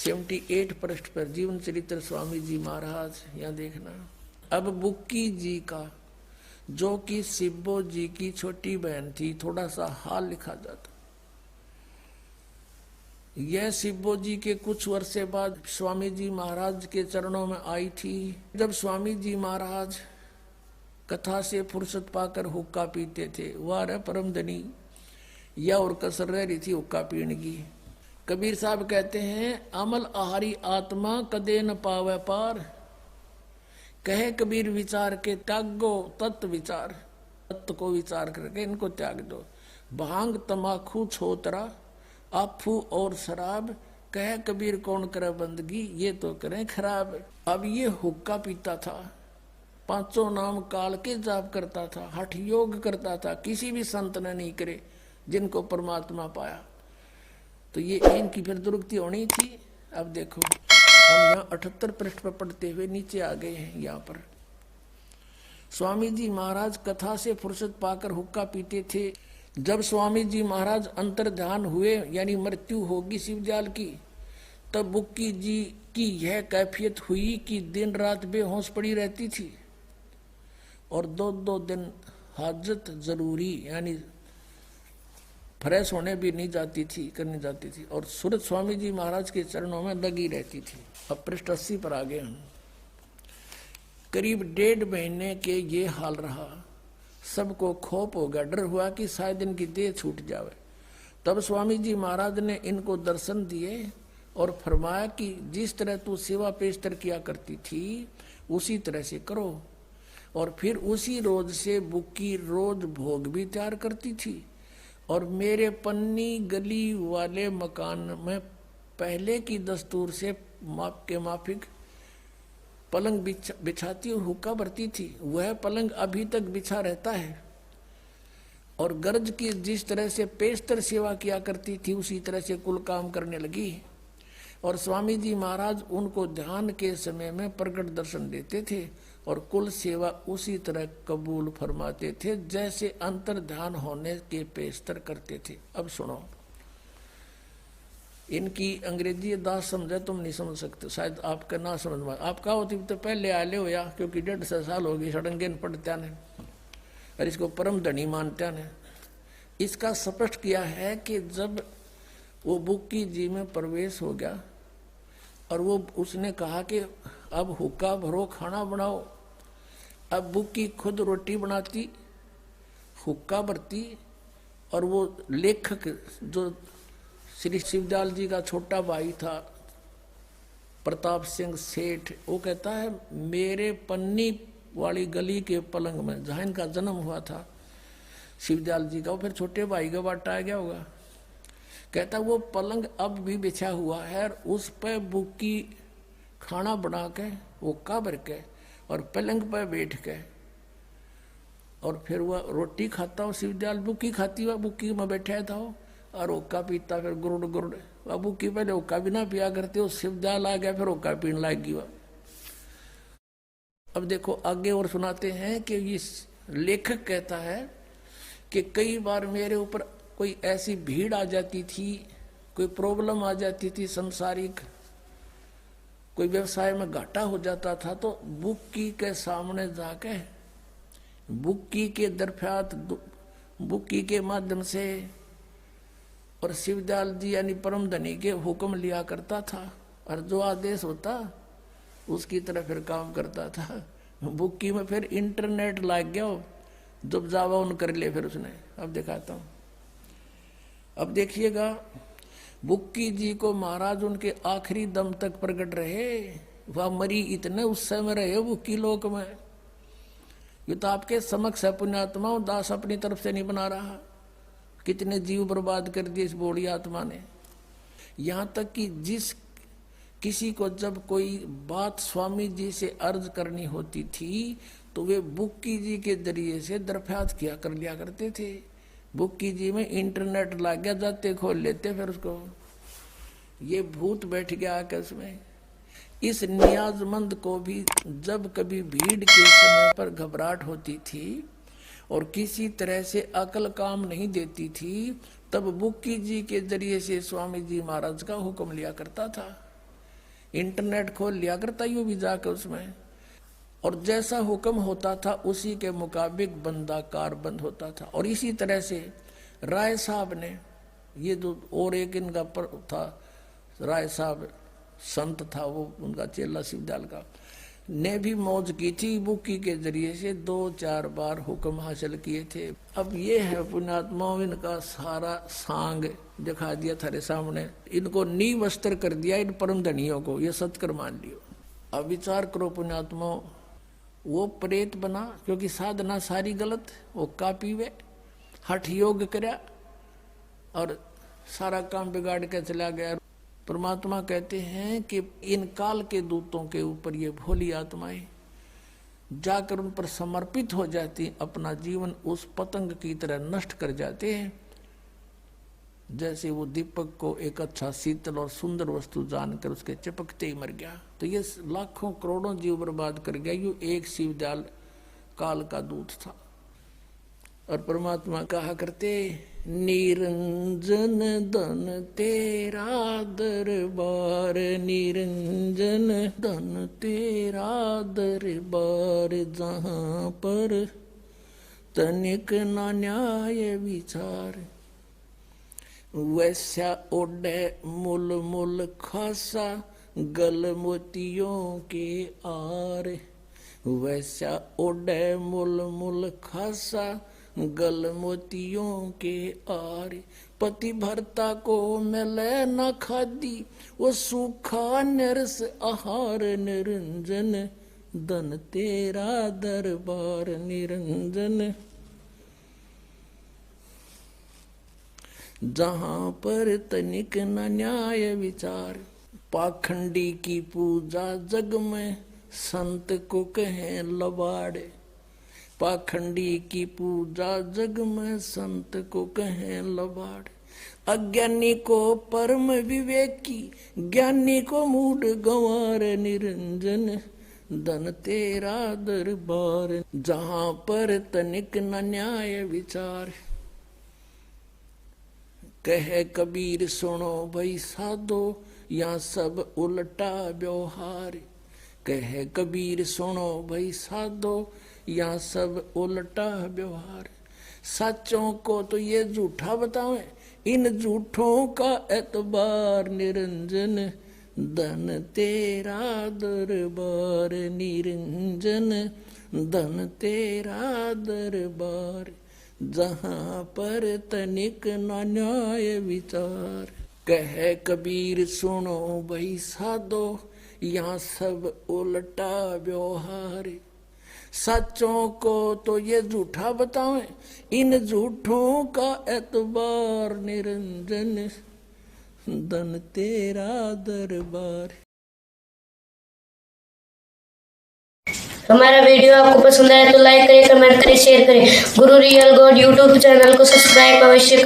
78 पृष्ठ पर जीवन चरित्र स्वामी जी महाराज, यहाँ देखना। अब बुक्की जी का, जो कि सिब्बो जी की छोटी बहन थी, थोड़ा सा हाल लिखा जाता। यह सिब्बो जी के कुछ वर्ष बाद स्वामी जी महाराज के चरणों में आई थी। जब स्वामी जी महाराज कथा से फुर्सत पाकर हुक्का पीते थे, वह परम धनी या और कसर रह रही थी हुक्का पीने की। कबीर साहब कहते हैं, अमल आहारी आत्मा कदे न पावे पार, कहे कबीर विचार के त्यागो तत्व विचार। तत्व को विचार करके इनको त्याग दो। भांग तमाखू छोतरा आफू और शराब, कहे कबीर कौन करे बंदगी, ये तो करें खराब। अब ये हुक्का पीता था, पांचों नाम काल के जाप करता था, हठ योग करता था, किसी भी संत ने नहीं करे जिनको परमात्मा पाया। तो ये इनकी फिर दुर्गति होनी थी। अब देखो हम यहाँ 78 पृष्ठ पर पढ़ते हुए नीचे आ गए हैं। यहाँ पर स्वामी जी महाराज कथा से फुर्सत पाकर हुक्का पीते थे। जब स्वामी जी महाराज अंतर ध्यान हुए, यानी मृत्यु होगी शिवजाल की, तब बुक्की जी की यह कैफियत हुई कि दिन रात बेहोश पड़ी रहती थी और 2-2 दिन हाजत जरूरी, यानी फ्रेश होने भी नहीं जाती थी, करनी जाती थी, और सूरत स्वामी जी महाराज के चरणों में लगी रहती थी। अब पृष्ठ 80 पर आ गए हम। करीब 1.5 महीने के ये हाल रहा। सबको खौफ हो गया, डर हुआ कि शायद इनकी देह छूट जावे। तब स्वामी जी महाराज ने इनको दर्शन दिए और फरमाया कि जिस तरह तू सेवा पेशतर किया करती थी उसी तरह से करो। और फिर उसी रोज से बुक्की रोज भोग भी तैयार करती थी और मेरे पन्नी गली वाले मकान में पहले की दस्तूर से माप के माफिक पलंग बिछाती और हुक्का भरती थी। वह पलंग अभी तक बिछा रहता है और गर्ज की जिस तरह से पेशतर सेवा किया करती थी उसी तरह से कुल काम करने लगी। और स्वामी जी महाराज उनको ध्यान के समय में प्रकट दर्शन देते थे और कुल सेवा उसी तरह कबूल फरमाते थे जैसे अंतर ध्यान होने के पेशतर करते थे। अब सुनो, इनकी अंग्रेजी दास समझे तुम नहीं समझ सकते, शायद आपका ना समझ में। आपका होती तो पहले आले हो, या क्योंकि 150 साल हो गई सड़ंगे पढ़त्या ने और इसको परम धनी मानत्या ने। इसका स्पष्ट किया है कि जब वो बुक्की जी में प्रवेश हो गया और वो उसने कहा कि अब हुक्का भरो, खाना बनाओ। अब बुक्की खुद रोटी बनाती, हुक्का भरती, और वो लेखक जो श्री शिवदयाल जी का छोटा भाई था प्रताप सिंह सेठ, वो कहता है मेरे पन्नी वाली गली के पलंग में जहाँ इनका जन्म हुआ था शिवदयाल जी का, वो फिर छोटे भाई का बाटा आ गया होगा। कहता वो पलंग अब भी बिछा हुआ है और उस पर बुक्की खाना बना के हुक्का भर के और पलंग पर बैठ के और फिर वह रोटी खाता हो, शिवदयाल बुक्की खाती हुआ बुक्की में बैठा था और हुक्का पीता, फिर गुरुड़ गुरुड़। वह बुक्की पहले हुक्का भी ना पिया करते हो, शिवदयाल आ गया फिर हुक्का पीने लगी वह। अब देखो आगे और सुनाते हैं कि इस लेखक कहता है कि कई बार मेरे ऊपर कोई ऐसी भीड़ आ जाती थी, कोई प्रॉब्लम आ जाती थी संसारिक, कोई व्यवसाय में घाटा हो जाता था, तो बुक्की के सामने जाके बुक्की के दरफ्यात बुक्की के माध्यम से और शिवदयाल जी यानी परम धनी के हुक्म लिया करता था और जो आदेश होता उसकी तरह फिर काम करता था। बुक्की में फिर इंटरनेट लग गया, जब जावा उन कर ले फिर उसने। अब दिखाता हूँ। अब देखिएगा, बुक्की जी को महाराज उनके आखिरी दम तक प्रकट रहे। वह मरी इतने उस समय रहे बुक्की लोक में। ये तो आपके समक्ष है पुण्यात्माओं, दास अपनी तरफ से नहीं बना रहा। कितने जीव बर्बाद कर दिए इस बोड़ी आत्मा ने। यहाँ तक कि जिस किसी को जब कोई बात स्वामी जी से अर्ज करनी होती थी तो वे बुक्की जी के जरिए से दरख्वास्त किया कर लिया करते थे। बुक्की जी में इंटरनेट लग गया, जाते खोल लेते फिर उसको। ये भूत बैठ गया आकर उसमें। इस नियाजमंद को भी जब कभी भीड़ के समय पर घबराहट होती थी और किसी तरह से अकल काम नहीं देती थी, तब बुक्की जी के जरिए से स्वामी जी महाराज का हुक्म लिया करता था। इंटरनेट खोल लिया करता यूं भी जाकर उसमें, और जैसा हुक्म होता था उसी के मुताबिक बंदा कारबंद होता था। और इसी तरह से राय साहब ने, ये जो और एक इनका था राय साहब संत था, वो उनका चेला शिवदयाल का, ने भी मौज की थी बुकी के जरिए से 2-4 बार हुक्म हासिल किए थे। अब ये है पुण्यात्माओं, इनका सारा सांग दिखा दिया थारे सामने, इनको नींव वस्त्र कर दिया इन परम धनियों को, ये सत्कर मान लियो। अब विचार करो पुण्यात्माओं, वो प्रेत बना क्योंकि साधना सारी गलत, वो का पीवे हठ योग करया और सारा काम बिगाड़ के चला गया। परमात्मा कहते हैं कि इन काल के दूतों के ऊपर ये भोली आत्माएं जाकर उन पर समर्पित हो जाती, अपना जीवन उस पतंग की तरह नष्ट कर जाते हैं। जैसे वो दीपक को एक अच्छा शीतल और सुंदर वस्तु जानकर उसके चिपकते ही मर गया, तो ये लाखों करोड़ों जीव बर्बाद कर गया। ये एक शिवदयाल काल का दूत था। और परमात्मा कहा करते, निरंजन धन तेरा दरबार, निरंजन धन तेरा दरबार, जहाँ पर तनिक ना न्याय विचार, वैसा ओढ़े मुल मुल खासा गल मोतियों के आर, वैसा ओढ़े मुल मुल खासा गल मोतियों के आर, पति भरता को मिले न खादी, वो सूखा नरस आहार, निरंजन धन तेरा दरबार, निरंजन जहाँ पर तनिक न न्याय विचार, पाखंडी की पूजा जग में संत को कहें लबाड़े, पाखंडी की पूजा जग में संत को कहें लबाड़े, अज्ञानी को परम विवेकी, ज्ञानी को मूढ़ गंवार, निरंजन धन तेरा दरबार, जहाँ पर तनिक न न्याय विचार। कहे कबीर सुनो भाई साधो, यहाँ सब उल्टा व्यवहार, कहे कबीर सुनो भाई साधो, यहाँ सब उल्टा व्यवहार, सच्चों को तो ये झूठा बतावे, इन झूठों का एतबार, निरंजन धन तेरा दरबार, निरंजन धन तेरा दरबार, जहाँ पर तनिक न न्याय विचार। कहे कबीर सुनो भाई साधो, यहाँ सब उल्टा व्यवहार, सच्चों को तो ये झूठा बतावे, इन झूठों का एतबार, निरंजन धन तेरा दरबार। हमारा वीडियो आपको पसंद आया तो लाइक करें, कमेंट करें, शेयर करें। गुरु रियल गॉड यूट्यूब चैनल को सब्सक्राइब अवश्य